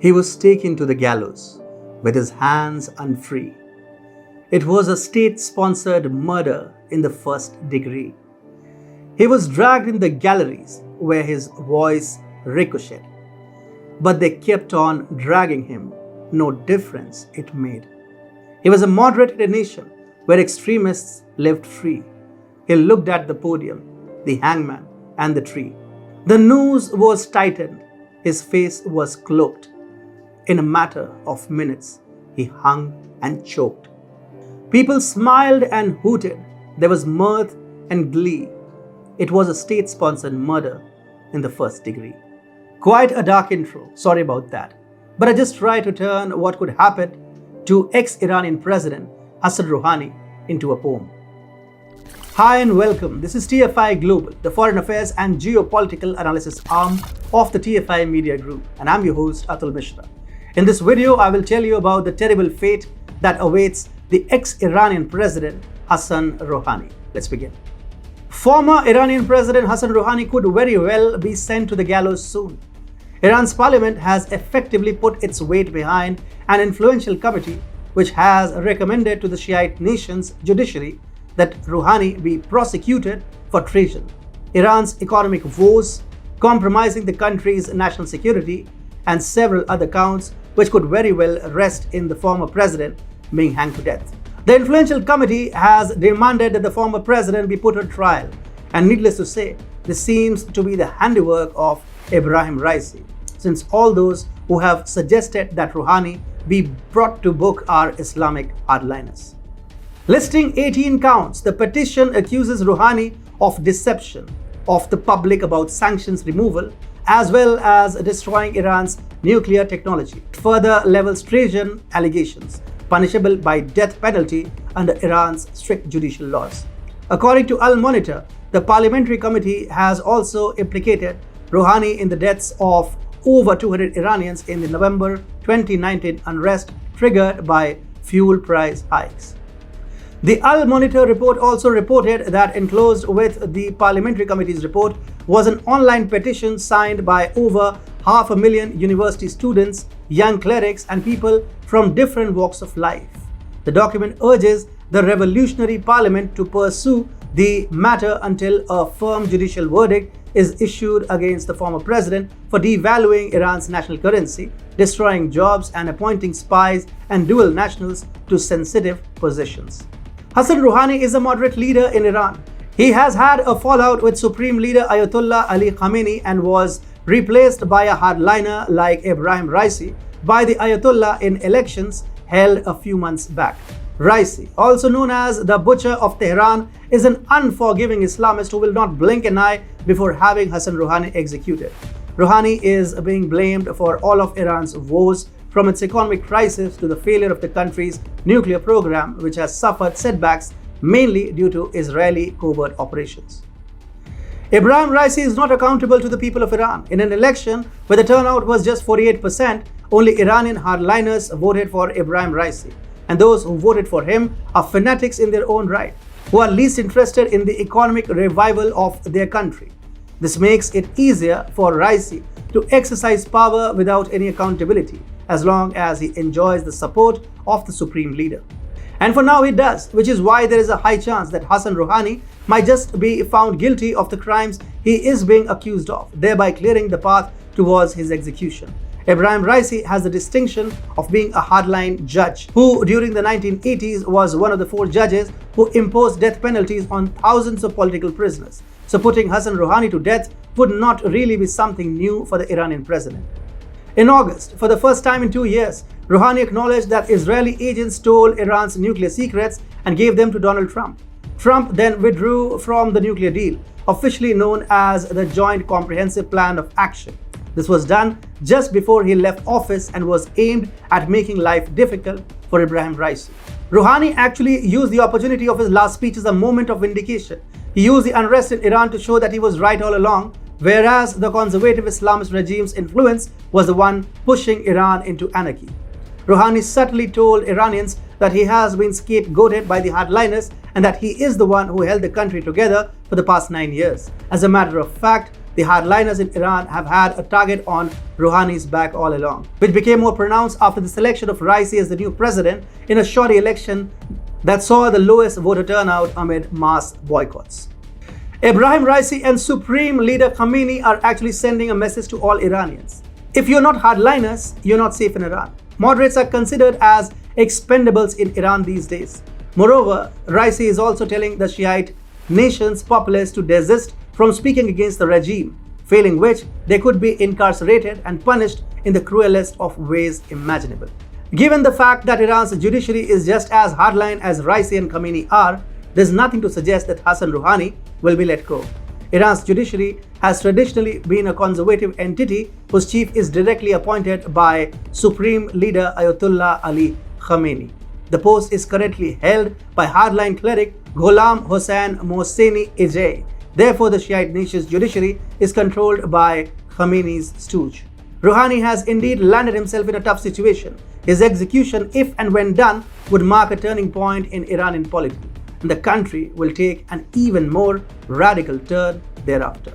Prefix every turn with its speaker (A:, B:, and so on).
A: He was taken to the gallows with his hands unfree. It was a state-sponsored murder in the first degree. He was dragged in the galleries where his voice ricocheted. But they kept on dragging him, no difference it made. He was a moderate in a nation where extremists lived free. He looked at the podium, the hangman, and the tree. The noose was tightened, his face was cloaked. In a matter of minutes, he hung and choked. People smiled and hooted. There was mirth and glee. It was a state-sponsored murder in the first degree. Quite a dark intro, sorry about that. But I just try to turn what could happen to ex-Iranian President Hassan Rouhani into a poem. Hi and welcome. This is TFI Global, the foreign affairs and geopolitical analysis arm of the TFI Media Group, and I'm your host Atul Mishra. In this video, I will tell you about the terrible fate that awaits the ex-Iranian President Hassan Rouhani. Let's begin. Former Iranian President Hassan Rouhani could very well be sent to the gallows soon. Iran's parliament has effectively put its weight behind an influential committee which has recommended to the Shi'ite nation's judiciary that Rouhani be prosecuted for treason, Iran's economic woes, compromising the country's national security, and several other counts which could very well rest in the former president being hanged to death. The influential committee has demanded that the former president be put on trial, and needless to say, this seems to be the handiwork of Ebrahim Raisi, since all those who have suggested that Rouhani be brought to book are Islamic hardliners. Listing 18 counts, the petition accuses Rouhani of deception of the public about sanctions removal, as well as destroying Iran's nuclear technology. It further levels treason allegations, punishable by death penalty under Iran's strict judicial laws. According to Al Monitor, the parliamentary committee has also implicated Rouhani in the deaths of over 200 Iranians in the November 2019 unrest triggered by fuel price hikes. The Al Monitor report also reported that enclosed with the parliamentary committee's report was an online petition signed by over 500,000 university students, young clerics, and people from different walks of life. The document urges the revolutionary parliament to pursue the matter until a firm judicial verdict is issued against the former president for devaluing Iran's national currency, destroying jobs, and appointing spies and dual nationals to sensitive positions. Hassan Rouhani is a moderate leader in Iran. He has had a fallout with Supreme Leader Ayatollah Ali Khamenei and was replaced by a hardliner like Ebrahim Raisi by the Ayatollah in elections held a few months back. Raisi, also known as the Butcher of Tehran, is an unforgiving Islamist who will not blink an eye before having Hassan Rouhani executed. Rouhani is being blamed for all of Iran's woes, from its economic crisis to the failure of the country's nuclear program, which has suffered setbacks mainly due to Israeli covert operations. Ebrahim Raisi is not accountable to the people of Iran. In an election where the turnout was just 48%, only Iranian hardliners voted for Ebrahim Raisi, and those who voted for him are fanatics in their own right, who are least interested in the economic revival of their country. This makes it easier for Raisi to exercise power without any accountability, as long as he enjoys the support of the supreme leader. And for now he does, which is why there is a high chance that Hassan Rouhani might just be found guilty of the crimes he is being accused of, thereby clearing the path towards his execution. Ebrahim Raisi has the distinction of being a hardline judge, who during the 1980s was one of the 4 judges who imposed death penalties on thousands of political prisoners. So putting Hassan Rouhani to death would not really be something new for the Iranian president. In August, for the first time in 2 years, Rouhani acknowledged that Israeli agents stole Iran's nuclear secrets and gave them to Donald Trump. Trump then withdrew from the nuclear deal, officially known as the Joint Comprehensive Plan of Action. This was done just before he left office and was aimed at making life difficult for Ebrahim Raisi. Rouhani actually used the opportunity of his last speech as a moment of vindication. He used the unrest in Iran to show that he was right all along, whereas the conservative Islamist regime's influence was the one pushing Iran into anarchy. Rouhani subtly told Iranians that he has been scapegoated by the hardliners and that he is the one who held the country together for the past 9 years. As a matter of fact, the hardliners in Iran have had a target on Rouhani's back all along, which became more pronounced after the selection of Raisi as the new president in a shoddy election that saw the lowest voter turnout amid mass boycotts. Ebrahim Raisi and Supreme Leader Khamenei are actually sending a message to all Iranians. If you're not hardliners, you're not safe in Iran. Moderates are considered as expendables in Iran these days. Moreover, Raisi is also telling the Shi'ite nation's populace to desist from speaking against the regime, failing which they could be incarcerated and punished in the cruelest of ways imaginable. Given the fact that Iran's judiciary is just as hardline as Raisi and Khamenei are, there's nothing to suggest that Hassan Rouhani will be let go. Iran's judiciary has traditionally been a conservative entity whose chief is directly appointed by Supreme Leader Ayatollah Ali Khamenei. The post is currently held by hardline cleric Ghulam Hossein Mohseni Ejei. Therefore, the Shiite nation's judiciary is controlled by Khamenei's stooge. Rouhani has indeed landed himself in a tough situation. His execution, if and when done, would mark a turning point in Iranian polity, and the country will take an even more radical turn thereafter.